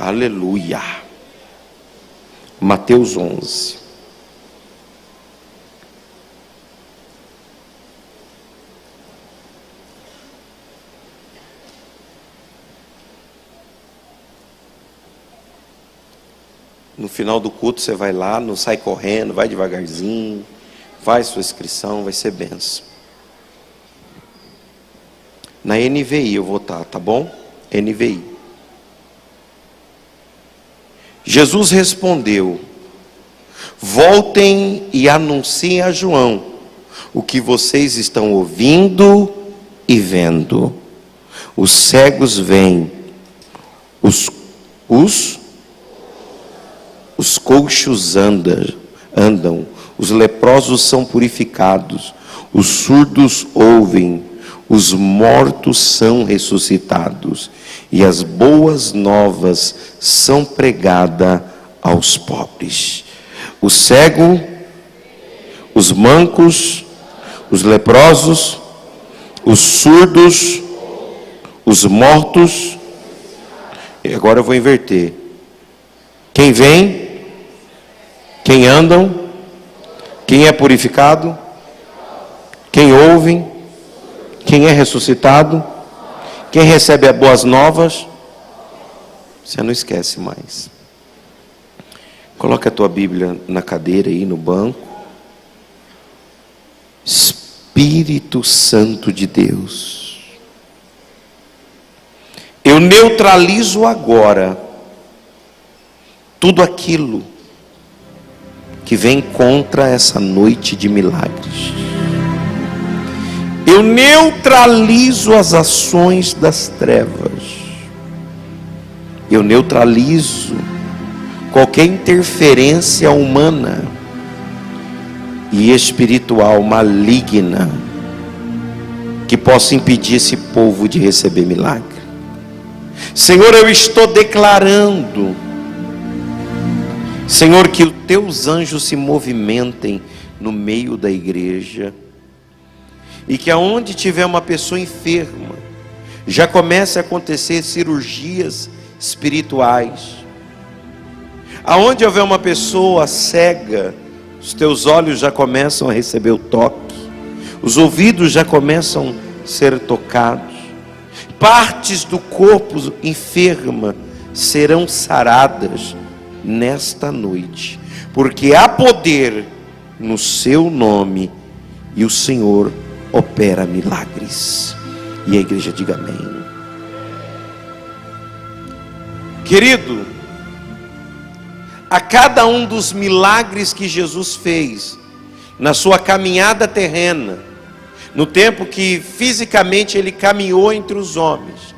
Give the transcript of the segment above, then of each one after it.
Aleluia. Mateus 11. No final do culto você vai lá, não sai correndo, vai devagarzinho, faz sua inscrição, vai ser benção. Na NVI eu vou estar, tá bom? NVI. Jesus respondeu: voltem e anunciem a João o que vocês estão ouvindo e vendo. Os cegos veem, os coxos andam, os leprosos são purificados, os surdos ouvem, os mortos são ressuscitados, e as boas novas são pregadas aos pobres. O cego, os mancos, os leprosos, os surdos, os mortos. E agora eu vou inverter. Quem vem? Quem andam? Quem é purificado? Quem ouve? Quem é ressuscitado? Quem recebe as boas novas? Você não esquece mais. Coloca a tua Bíblia na cadeira aí, no banco. Espírito Santo de Deus, eu neutralizo agora tudo aquilo que vem contra essa noite de milagres. Eu neutralizo as ações das trevas. Eu neutralizo qualquer interferência humana e espiritual maligna que possa impedir esse povo de receber milagre. Senhor, eu estou declarando, Senhor, que os teus anjos se movimentem no meio da igreja, e que aonde tiver uma pessoa enferma, já comece a acontecer cirurgias espirituais. Aonde houver uma pessoa cega, os teus olhos já começam a receber o toque, os ouvidos já começam a ser tocados, partes do corpo enferma serão saradas nesta noite, porque há poder no seu nome, e o Senhor opera milagres. E a igreja diga amém. Querido, a cada um dos milagres que Jesus fez na sua caminhada terrena, no tempo que fisicamente ele caminhou entre os homens,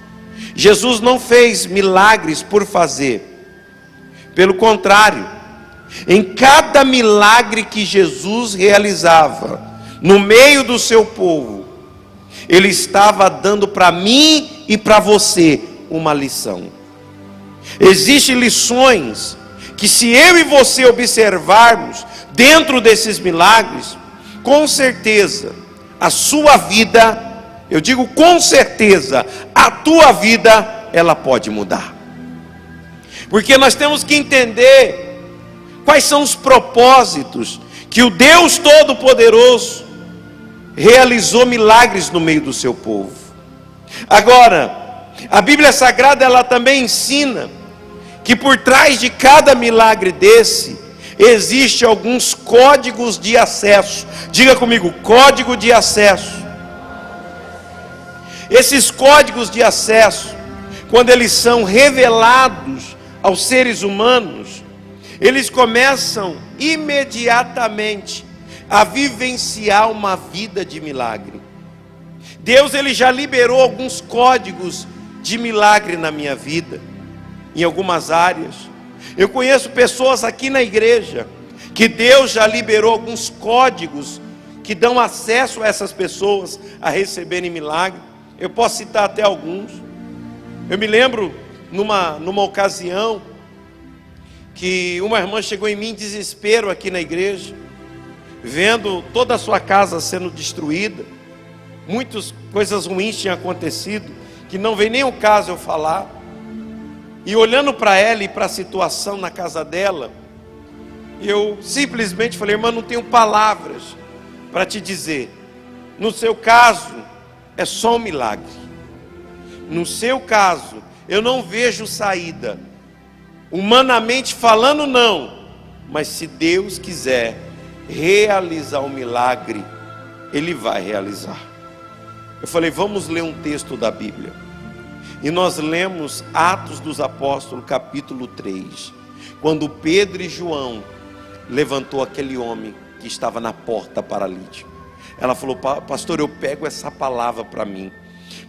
Jesus não fez milagres por fazer. Pelo contrário, em cada milagre que Jesus realizava no meio do seu povo, ele estava dando para mim e para você uma lição. Existem lições que, se eu e você observarmos dentro desses milagres, com certeza a sua vida, eu digo com certeza, a tua vida, ela pode mudar. Porque nós temos que entender quais são os propósitos que o Deus Todo-Poderoso realizou milagres no meio do seu povo. Agora, a Bíblia Sagrada, ela também ensina que por trás de cada milagre desse, existe alguns códigos de acesso. Diga comigo, código de acesso. Esses códigos de acesso, quando eles são revelados aos seres humanos, eles começam imediatamente a vivenciar uma vida de milagre. Deus, ele já liberou alguns códigos de milagre na minha vida, em algumas áreas. Eu conheço pessoas aqui na igreja que Deus já liberou alguns códigos que dão acesso a essas pessoas a receberem milagre. Eu posso citar até alguns. Eu me lembro numa ocasião que uma irmã chegou em mim em desespero aqui na igreja, vendo toda a sua casa sendo destruída. Muitas coisas ruins tinham acontecido, que não vem nem o caso eu falar. E olhando para ela e para a situação na casa dela, eu simplesmente falei: irmã, não tenho palavras para te dizer. No seu caso, é só um milagre. No seu caso, eu não vejo saída. Humanamente falando, não. Mas se Deus quiser realizar o milagre, Ele vai realizar. Eu falei: vamos ler um texto da Bíblia. E nós lemos Atos dos Apóstolos, capítulo 3. Quando Pedro e João levantou aquele homem que estava na porta paralítico. Ela falou: pastor, eu pego essa palavra para mim.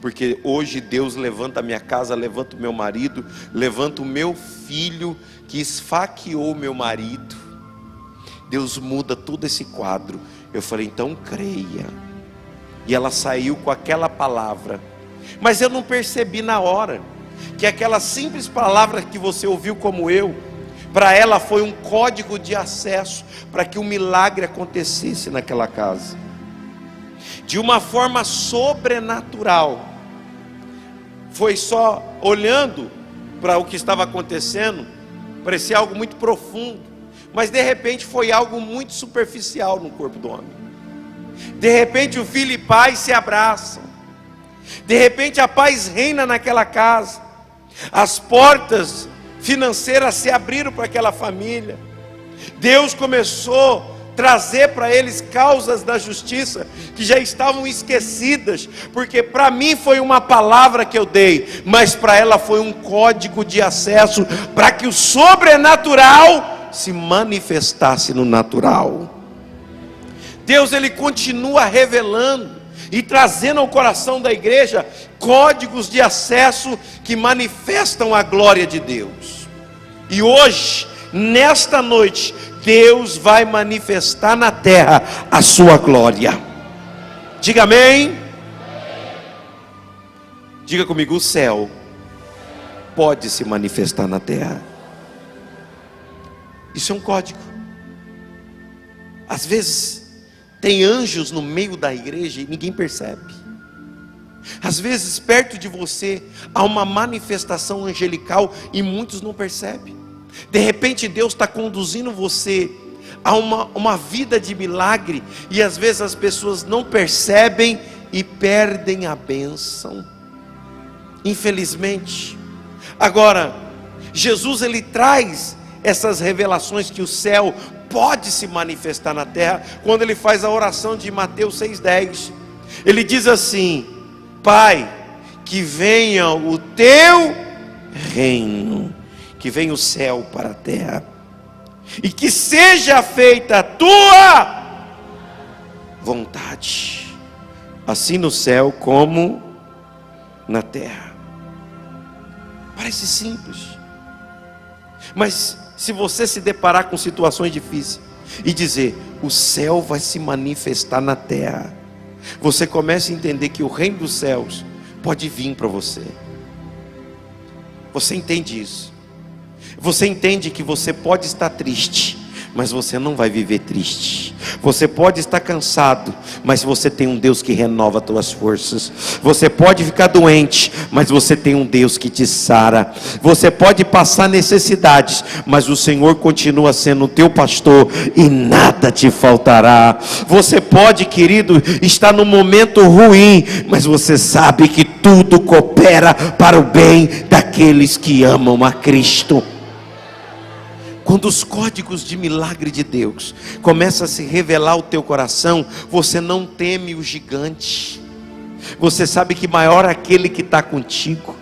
Porque hoje Deus levanta a minha casa, levanta o meu marido, levanta o meu filho que esfaqueou meu marido. Deus muda todo esse quadro. Eu falei: então creia. E ela saiu com aquela palavra. Mas eu não percebi na hora que aquela simples palavra que você ouviu como eu, para ela foi um código de acesso para que o milagre acontecesse naquela casa. De uma forma sobrenatural. Foi só olhando para o que estava acontecendo, parecia algo muito profundo, mas de repente foi algo muito superficial no corpo do homem. De repente o filho e pai se abraçam. De repente a paz reina naquela casa. As portas financeiras se abriram para aquela família. Deus começou a trazer para eles causas da justiça que já estavam esquecidas, porque para mim foi uma palavra que eu dei, mas para ela foi um código de acesso para que o sobrenatural se manifestasse no natural. Deus, Ele continua revelando e trazendo ao coração da igreja códigos de acesso que manifestam a glória de Deus. E hoje, nesta noite, Deus vai manifestar na terra a sua glória. Diga amém. Diga comigo: o céu pode se manifestar na terra. Isso é um código. Às vezes tem anjos no meio da igreja e ninguém percebe. Às vezes perto de você há uma manifestação angelical e muitos não percebem. De repente Deus está conduzindo você a uma vida de milagre, e às vezes as pessoas não percebem e perdem a bênção, infelizmente. Agora, Jesus, Ele traz essas revelações que o céu pode se manifestar na terra, quando Ele faz a oração de Mateus 6,10. Ele diz assim: Pai, que venha o teu reino, que venha o céu para a terra, e que seja feita a tua vontade, assim no céu como na terra. Parece simples, mas se você se deparar com situações difíceis e dizer: o céu vai se manifestar na terra, você começa a entender que o reino dos céus pode vir para você. Você entende isso? Você entende que você pode estar triste, mas você não vai viver triste. Você pode estar cansado, mas você tem um Deus que renova as tuas forças. Você pode ficar doente, mas você tem um Deus que te sara. Você pode passar necessidades, mas o Senhor continua sendo o teu pastor e nada te faltará. Você pode, querido, estar num momento ruim, mas você sabe que tudo coopera para o bem daqueles que amam a Cristo. Quando os códigos de milagre de Deus começam a se revelar ao teu coração, você não teme o gigante. Você sabe que maior é aquele que está contigo.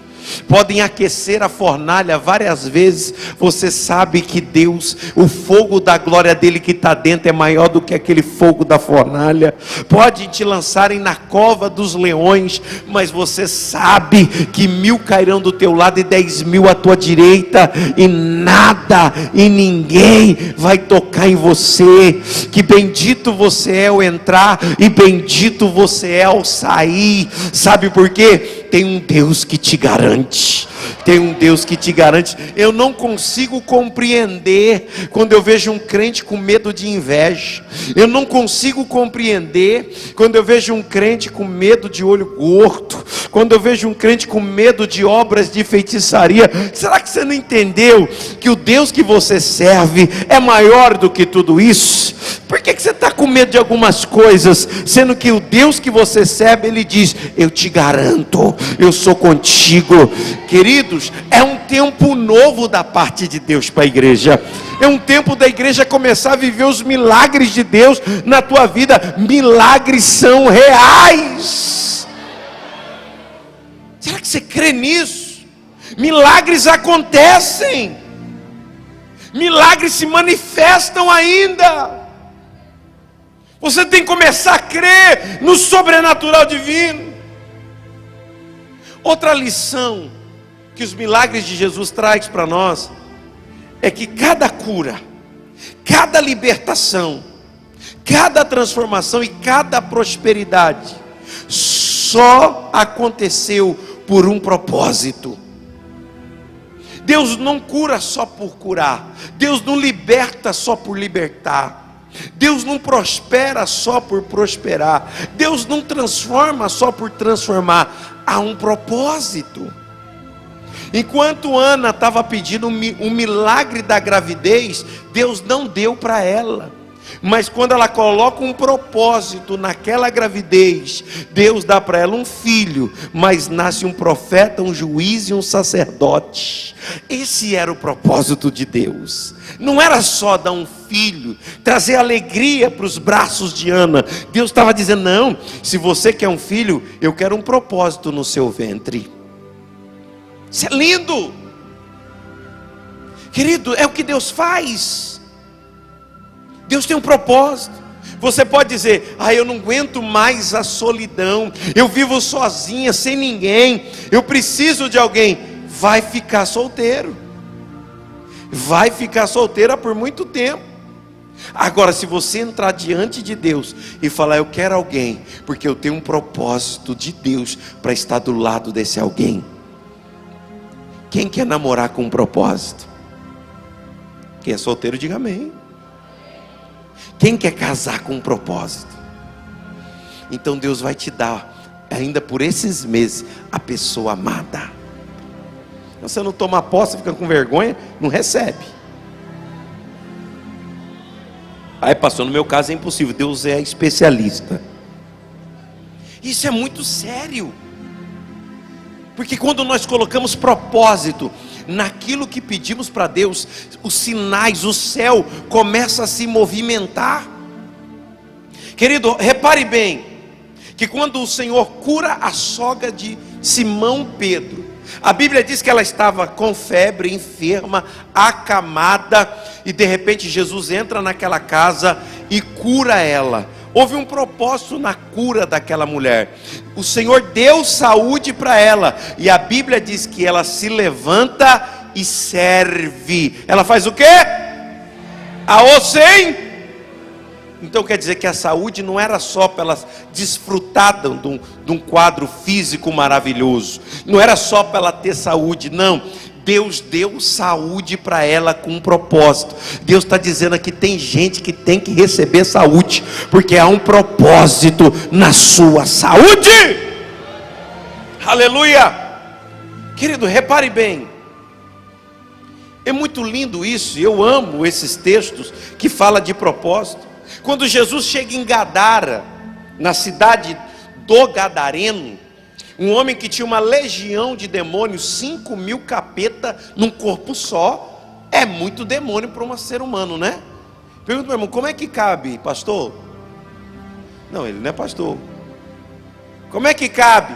Podem aquecer a fornalha várias vezes, você sabe que Deus, o fogo da glória dele que está dentro é maior do que aquele fogo da fornalha. Pode te lançarem na cova dos leões, mas você sabe que 1000 cairão do teu lado e 10.000 à tua direita, e nada e ninguém vai tocar em você. Que bendito você é ao entrar e bendito você é ao sair. Sabe por quê? tem um Deus que te garante. Tem um Deus que te garante. Eu não consigo compreender quando eu vejo um crente com medo de inveja. Eu não consigo compreender quando eu vejo um crente com medo de olho gordo. Quando eu vejo um crente com medo de obras de feitiçaria. Será que você não entendeu que o Deus que você serve é maior do que tudo isso? Por que você está com medo de algumas coisas, sendo que o Deus que você serve, Ele diz: eu te garanto, eu sou contigo. Queridos, é um tempo novo da parte de Deus para a igreja. É um tempo da igreja começar a viver os milagres de Deus na tua vida. Milagres são reais. Será que você crê nisso? Milagres acontecem. Milagres se manifestam ainda. Você tem que começar a crer no sobrenatural divino. Outra lição que os milagres de Jesus traz para nós é que cada cura, cada libertação, cada transformação e cada prosperidade só aconteceu por um propósito. Deus não cura só por curar. Deus não liberta só por libertar. Deus não prospera só por prosperar. Deus não transforma só por transformar. Há um propósito. Enquanto Ana estava pedindo um milagre da gravidez, Deus não deu para ela. Mas quando ela coloca um propósito naquela gravidez, Deus dá para ela um filho. Mas nasce um profeta, um juiz e um sacerdote. Esse era o propósito de Deus. Não era só dar um filho, trazer alegria para os braços de Ana. Deus estava dizendo: não, se você quer um filho, eu quero um propósito no seu ventre. Isso é lindo. Querido, é o que Deus faz. Deus tem um propósito. Você pode dizer: eu não aguento mais a solidão, eu vivo sozinha, sem ninguém, eu preciso de alguém. Vai ficar solteiro. Vai ficar solteira por muito tempo. Agora, se você entrar diante de Deus e falar: eu quero alguém, porque eu tenho um propósito de Deus para estar do lado desse alguém. Quem quer namorar com um propósito? Quem é solteiro, diga amém. Quem quer casar com um propósito? Então Deus vai te dar, ainda por esses meses, a pessoa amada. Você não toma posse, fica com vergonha, não recebe. Aí pastor, no meu caso é impossível. Deus é especialista. Isso é muito sério. Porque quando nós colocamos propósito naquilo que pedimos para Deus, os sinais, o céu começa a se movimentar. Querido, repare bem, que quando o Senhor cura a sogra de Simão Pedro, a Bíblia diz que ela estava com febre, enferma, acamada, e de repente Jesus entra naquela casa e cura ela. Houve um propósito na cura daquela mulher. O Senhor deu saúde para ela, e a Bíblia diz que ela se levanta e serve. Ela faz o quê? Sem. Então quer dizer que a saúde não era só para ela desfrutar de um quadro físico maravilhoso, não era só para ela ter saúde, não. Deus deu saúde para ela com um propósito. Deus está dizendo aqui: tem gente que tem que receber saúde, porque há um propósito na sua saúde. Aleluia. Querido, repare bem, é muito lindo isso. Eu amo esses textos que falam de propósito. Quando Jesus chega em Gadara, na cidade do Gadareno, um homem que tinha uma legião de demônios, 5.000 capeta num corpo só, é muito demônio para um ser humano, né? Pergunta, meu irmão, como é que cabe, pastor? Não, ele não é pastor. Como é que cabe?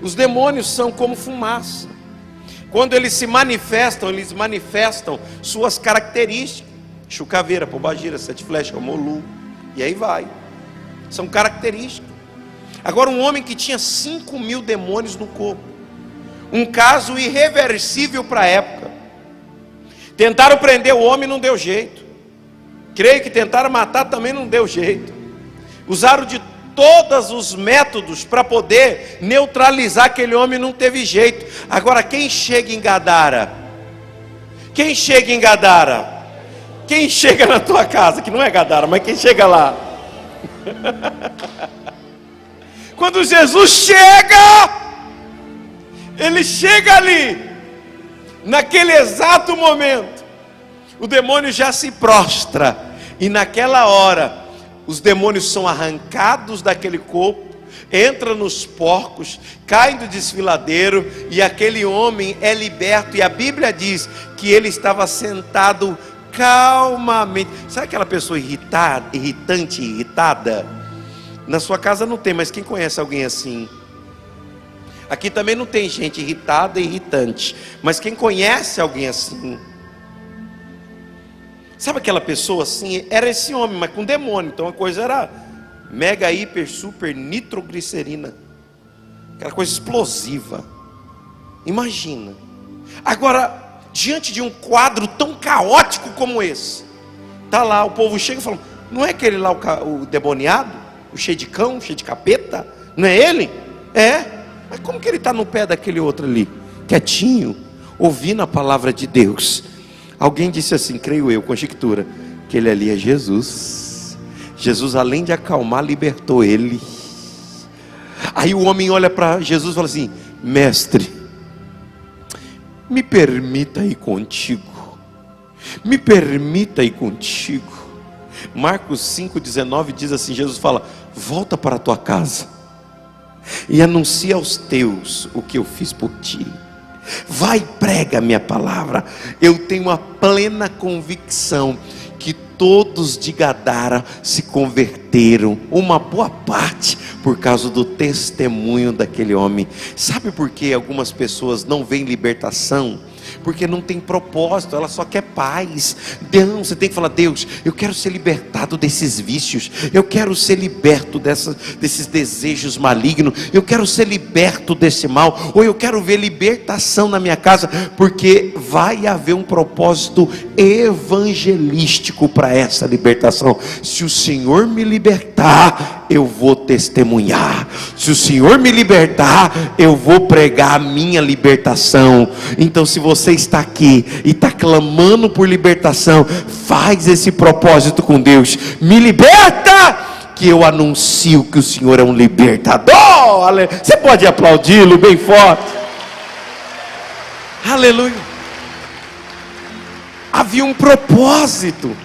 Os demônios são como fumaça. Quando eles manifestam suas características. Chucaveira, pombagira, sete flechas, molu, e aí vai. São características. Agora, um homem que tinha 5.000 demônios no corpo, um caso irreversível para a época. Tentaram prender o homem, não deu jeito. Creio que tentaram matar, também não deu jeito. Usaram de todos os métodos para poder neutralizar aquele homem, não teve jeito. Agora, quem chega em Gadara? Quem chega em Gadara? Quem chega na tua casa, que não é Gadara, mas quem chega lá? Quando Jesus chega, ele chega ali, naquele exato momento, o demônio já se prostra, e naquela hora, os demônios são arrancados daquele corpo, entram nos porcos, caem do desfiladeiro, e aquele homem é liberto. E a Bíblia diz que ele estava sentado calmamente. Sabe aquela pessoa irritada? Na sua casa não tem, mas quem conhece alguém assim? Aqui também não tem gente irritada e irritante, mas quem conhece alguém assim? Sabe aquela pessoa assim? Era esse homem, mas com demônio. Então a coisa era mega, hiper, super nitroglicerina, aquela coisa explosiva. Imagina. Agora, diante de um quadro tão caótico como esse, tá lá, o povo chega e fala: não é aquele lá o demoniado, o cheio de cão, cheio de capeta? Não é ele? É. Mas como que ele está no pé daquele outro ali, quietinho, ouvindo a palavra de Deus? Alguém disse assim, creio eu, conjectura, que ele ali é Jesus. Jesus, além de acalmar, libertou ele. Aí o homem olha para Jesus e fala assim: mestre, me permita ir contigo. Me permita ir contigo. Marcos 5,19 diz assim, Jesus fala: volta para a tua casa e anuncia aos teus o que eu fiz por ti. Vai, prega a minha palavra. Eu tenho a plena convicção que todos de Gadara se converteram, uma boa parte por causa do testemunho daquele homem. Sabe por que algumas pessoas não veem libertação? Porque não tem propósito, ela só quer paz. Não, você tem que falar: Deus, eu quero ser libertado desses vícios, eu quero ser liberto desses desejos malignos, eu quero ser liberto desse mal, ou eu quero ver libertação na minha casa, porque vai haver um propósito evangelístico para essa libertação. Se o Senhor me libertar, eu vou testemunhar. Se o Senhor me libertar, eu vou pregar a minha libertação. Então, se você está aqui e está clamando por libertação, faz esse propósito com Deus: me liberta, que eu anuncio que o Senhor é um libertador. Você pode aplaudi-lo bem forte. Aleluia. Havia um propósito.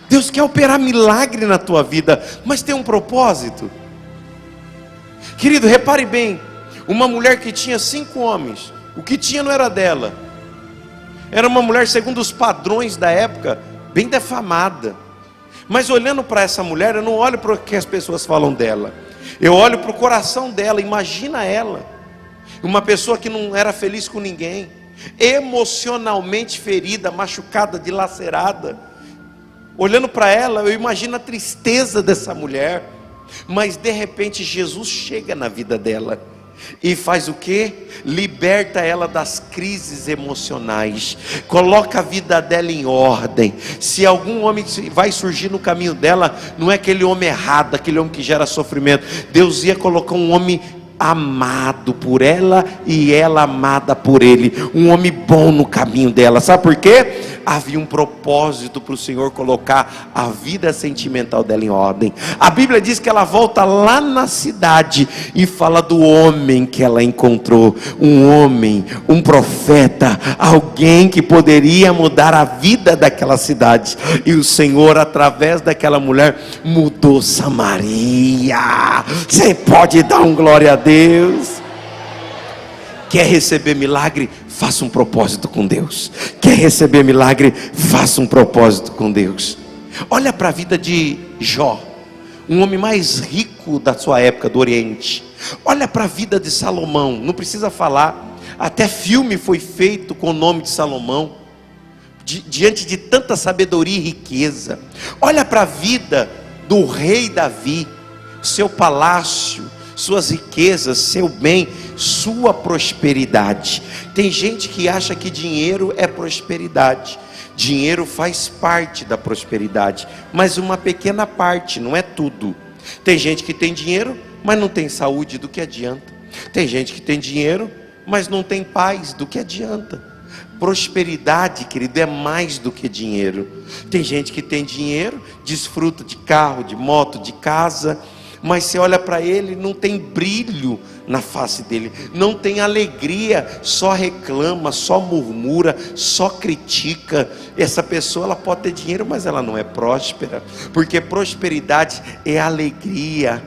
Deus quer operar milagre na tua vida, mas tem um propósito. Querido, repare bem, uma mulher que tinha 5 homens, o que tinha não era dela, era uma mulher segundo os padrões da época, bem defamada. Mas olhando para essa mulher, eu não olho para o que as pessoas falam dela, eu olho para o coração dela. Imagina ela, uma pessoa que não era feliz com ninguém, emocionalmente ferida, machucada, dilacerada. Olhando para ela, eu imagino a tristeza dessa mulher. Mas de repente Jesus chega na vida dela e faz o quê? Liberta ela das crises emocionais, coloca a vida dela em ordem. Se algum homem vai surgir no caminho dela, não é aquele homem errado, aquele homem que gera sofrimento. Deus ia colocar um homem amado por ela e ela amada por ele, um homem bom no caminho dela. Sabe por quê? Havia um propósito para o Senhor colocar a vida sentimental dela em ordem. A Bíblia diz que ela volta lá na cidade e fala do homem que ela encontrou, um homem, um profeta, alguém que poderia mudar a vida daquela cidade. E o Senhor, através daquela mulher, mudou Samaria. Você pode dar um glória a Deus? Quer receber milagre? Faça um propósito com Deus. Quer receber milagre? Faça um propósito com Deus. Olha para a vida de Jó, um homem mais rico da sua época, do Oriente. Olha para a vida de Salomão, não precisa falar, até filme foi feito com o nome de Salomão, diante de tanta sabedoria e riqueza. Olha para a vida do rei Davi, seu palácio, suas riquezas, seu bem, sua prosperidade. Tem gente que acha que dinheiro é prosperidade. Dinheiro faz parte da prosperidade, mas uma pequena parte, não é tudo. Tem gente que tem dinheiro, mas não tem saúde, do que adianta? Tem gente que tem dinheiro, mas não tem paz, do que adianta? Prosperidade, querido, é mais do que dinheiro. Tem gente que tem dinheiro, desfruta de carro, de moto, de casa, mas você olha para ele, não tem brilho na face dele, não tem alegria, só reclama, só murmura, só critica. Essa pessoa, ela pode ter dinheiro, mas ela não é próspera, porque prosperidade é alegria,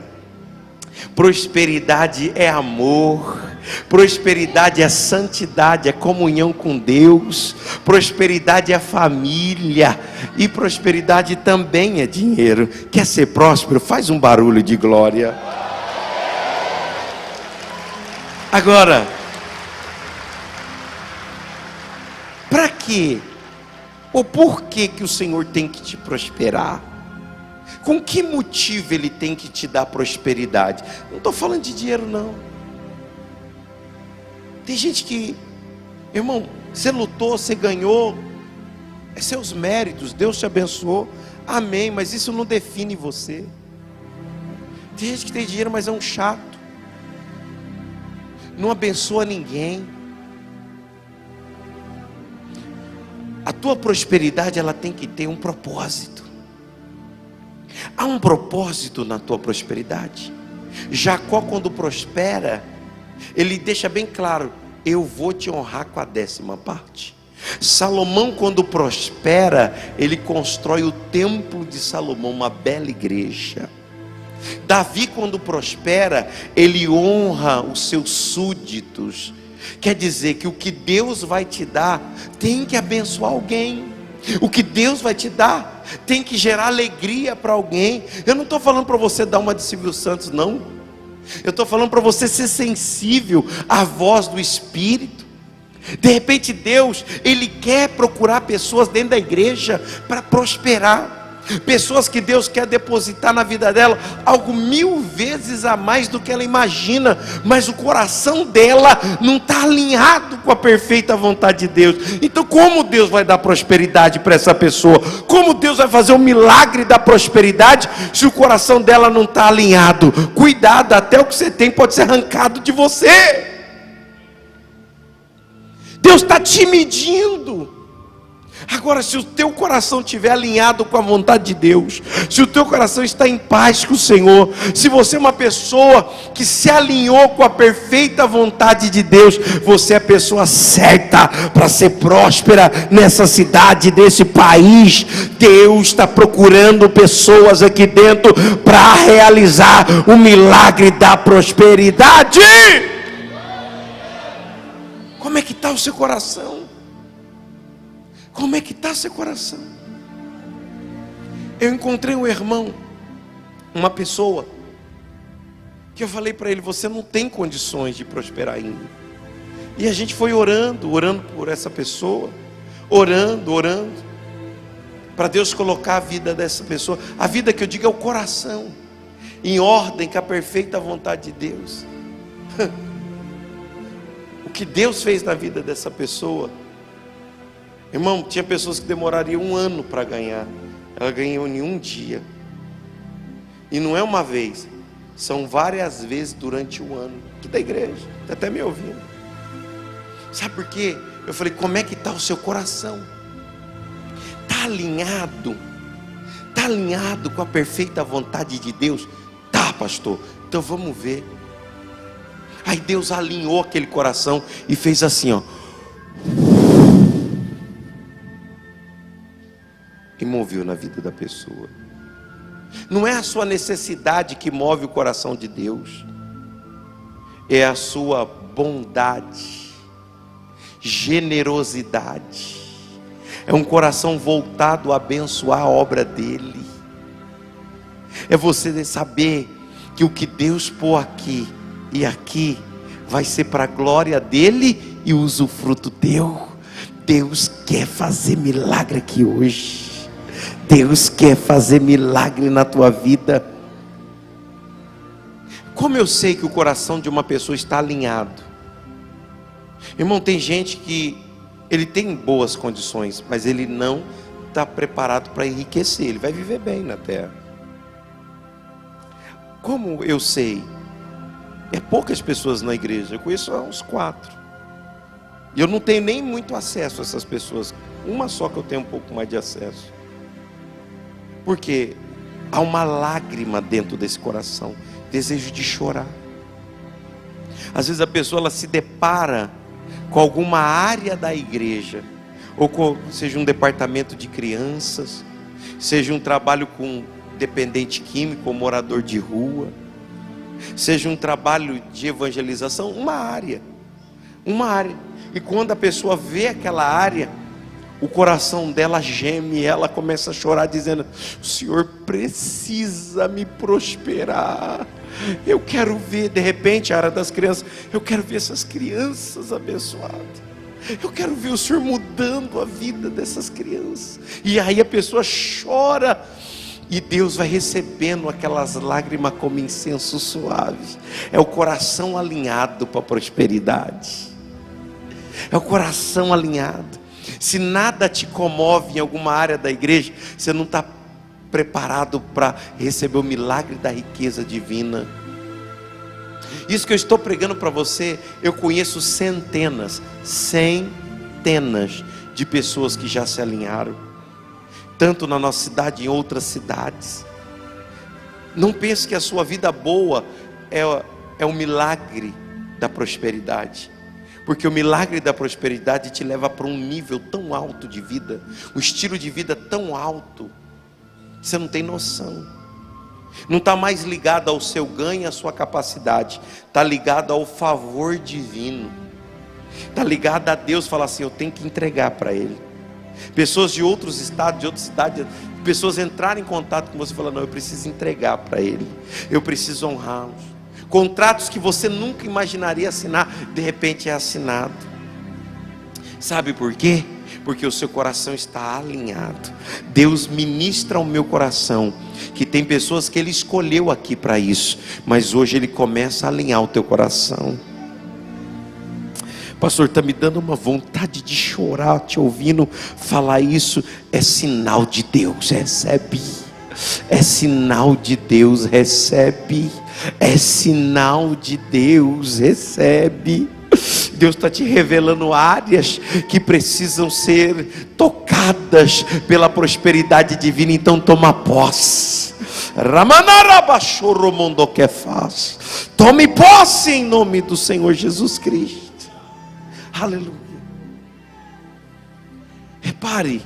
prosperidade é amor, prosperidade é santidade, é comunhão com Deus, prosperidade é família, e prosperidade também é dinheiro. Quer ser próspero? Faz um barulho de glória. Agora, para quê? Ou por que que o Senhor tem que te prosperar? Com que motivo Ele tem que te dar prosperidade? Não estou falando de dinheiro, não. Tem gente que, irmão, você lutou, você ganhou, é seus méritos, Deus te abençoou, amém, mas isso não define você. Tem gente que tem dinheiro, mas é um chato, não abençoa ninguém. A tua prosperidade, ela tem que ter um propósito. Há um propósito na tua prosperidade. Jacó, quando prospera, ele deixa bem claro: eu vou te honrar com a 10ª parte. Salomão, quando prospera, ele constrói o templo de Salomão, uma bela igreja. Davi, quando prospera, ele honra os seus súditos. Quer dizer que o que Deus vai te dar tem que abençoar alguém. O que Deus vai te dar tem que gerar alegria para alguém. Eu não estou falando para você dar uma de Silvio Santos, não. Eu estou falando para você ser sensível à voz do Espírito. De repente Deus, Ele quer procurar pessoas dentro da igreja para prosperar. Pessoas que Deus quer depositar na vida dela algo 1000 vezes a mais do que ela imagina, mas o coração dela não está alinhado com a perfeita vontade de Deus. Então como Deus vai dar prosperidade para essa pessoa? Como Deus vai fazer o milagre da prosperidade se o coração dela não está alinhado? Cuidado, até o que você tem pode ser arrancado de você. Deus está te medindo. Agora, se o teu coração estiver alinhado com a vontade de Deus, se o teu coração está em paz com o Senhor, se você é uma pessoa que se alinhou com a perfeita vontade de Deus, você é a pessoa certa para ser próspera nessa cidade, nesse país. Deus está procurando pessoas aqui dentro para realizar o milagre da prosperidade. Como é que está o seu coração? Como é que está seu coração? Eu encontrei um irmão, uma pessoa, que eu falei para ele: você não tem condições de prosperar ainda. E a gente foi orando por essa pessoa, orando, para Deus colocar a vida dessa pessoa, a vida que eu digo é o coração, em ordem com a perfeita vontade de Deus. O que Deus fez na vida dessa pessoa, irmão, tinha pessoas que demorariam 1 ano para ganhar, ela ganhou em 1 dia. E não é uma vez, são várias vezes durante o ano. Aqui da igreja, está até me ouvindo. Sabe por quê? Eu falei: como é que está o seu coração? Está alinhado? Está alinhado com a perfeita vontade de Deus? Tá, pastor, então vamos ver. Aí Deus alinhou aquele coração e fez assim, ó, e moveu na vida da pessoa. Não é a sua necessidade que move o coração de Deus, é a sua bondade, generosidade. É um coração voltado a abençoar a obra dele. É você saber que o que Deus pôs aqui e aqui vai ser para a glória dele e o usufruto teu. Deus quer fazer milagre aqui hoje. Deus quer fazer milagre na tua vida. Como eu sei que o coração de uma pessoa está alinhado? Irmão, tem gente que ele tem boas condições, mas ele não está preparado para enriquecer. Ele vai viver bem na terra, Como eu sei? É poucas pessoas na igreja, eu conheço uns 4. E eu não tenho nem muito acesso a essas pessoas. Uma só que eu tenho um pouco mais de acesso. Porque há uma lágrima dentro desse coração, desejo de chorar. Às vezes a pessoa ela se depara com alguma área da igreja, ou seja um departamento de crianças, seja um trabalho com dependente químico ou morador de rua, seja um trabalho de evangelização, uma área. E quando a pessoa vê aquela área, o coração dela geme e ela começa a chorar dizendo: o Senhor precisa me prosperar. Eu quero ver, de repente, a área das crianças, eu quero ver essas crianças abençoadas. Eu quero ver o Senhor mudando a vida dessas crianças. E aí a pessoa chora, e Deus vai recebendo aquelas lágrimas como incenso suave. É o coração alinhado para a prosperidade. É o coração alinhado. Se nada te comove em alguma área da igreja, você não está preparado para receber o milagre da riqueza divina. Isso que eu estou pregando para você, eu conheço centenas de pessoas que já se alinharam, tanto na nossa cidade, em outras cidades. Não pense que a sua vida boa é um milagre da prosperidade, porque o milagre da prosperidade te leva para um nível tão alto de vida, um estilo de vida tão alto, que você não tem noção. Não está mais ligado ao seu ganho, à sua capacidade, está ligado ao favor divino, está ligado a Deus. Fala assim: eu tenho que entregar para Ele. Pessoas de outros estados, de outras cidades, pessoas entrarem em contato com você e falar: não, eu preciso entregar para Ele, eu preciso honrá-los. Contratos que você nunca imaginaria assinar, de repente é assinado. Sabe por quê? Porque o seu coração está alinhado. Deus ministra ao meu coração que tem pessoas que Ele escolheu aqui para isso, mas hoje Ele começa a alinhar o teu coração. Pastor, está me dando uma vontade de chorar te ouvindo falar isso. É sinal de Deus, recebe. É sinal de Deus, recebe. É sinal de Deus, recebe. Deus está te revelando áreas que precisam ser tocadas pela prosperidade divina. Então toma posse. Tome posse em nome do Senhor Jesus Cristo. Aleluia. Repare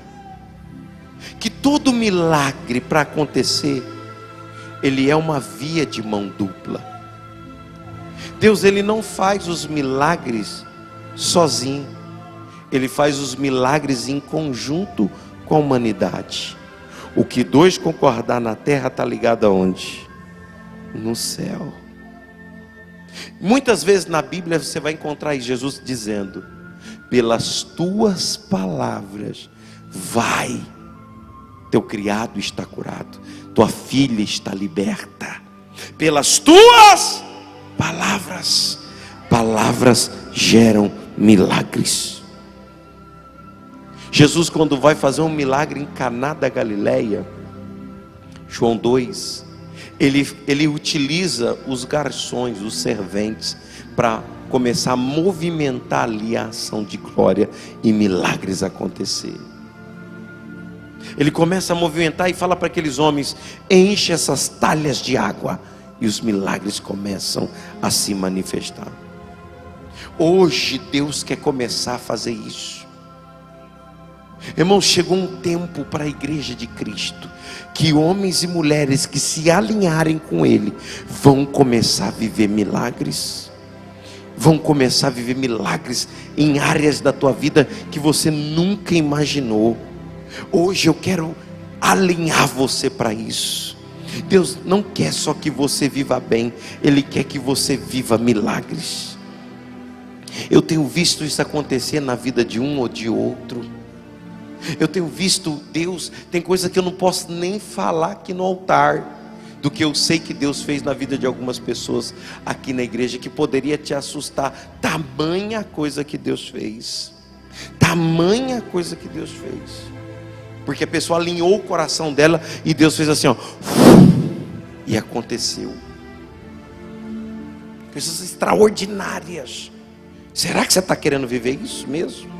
que todo milagre para acontecer, ele é uma via de mão dupla. Deus, Ele não faz os milagres sozinho. Ele faz os milagres em conjunto com a humanidade. O que dois concordar na terra está ligado aonde? No céu. Muitas vezes na Bíblia você vai encontrar Jesus dizendo: pelas tuas palavras, vai, teu criado está curado, tua filha está liberta. Pelas tuas palavras geram milagres. Jesus, quando vai fazer um milagre em Caná da Galileia, João 2, ele utiliza os garçons, os serventes, para começar a movimentar ali a ação de glória e milagres acontecer. Ele começa a movimentar e fala para aqueles homens: enche essas talhas de água. E os milagres começam a se manifestar. Hoje Deus quer começar a fazer isso. Irmãos, chegou um tempo para a igreja de Cristo, que homens e mulheres que se alinharem com Ele, vão começar a viver milagres. Vão começar a viver milagres em áreas da tua vida que você nunca imaginou. Hoje eu quero alinhar você para isso. Deus não quer só que você viva bem, Ele quer que você viva milagres. Eu tenho visto isso acontecer na vida de um ou de outro. Eu tenho visto Deus, tem coisa que eu não posso nem falar aqui no altar, do que eu sei que Deus fez na vida de algumas pessoas aqui na igreja, que poderia te assustar. Tamanha coisa que Deus fez, tamanha coisa que Deus fez. Porque a pessoa alinhou o coração dela e Deus fez assim, ó, e aconteceu. coisas extraordinárias. Será que você está querendo viver isso mesmo?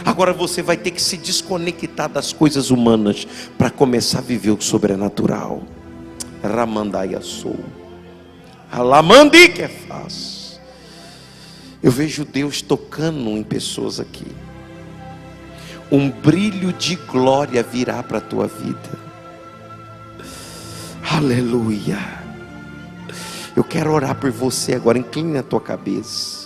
Agora você vai ter que se desconectar das coisas humanas para começar a viver o sobrenatural. Ramandaia sou. Alamandi que faz. Eu vejo Deus tocando em pessoas aqui. Um brilho de glória virá para a tua vida. Aleluia. Eu quero orar por você agora. Incline a tua cabeça.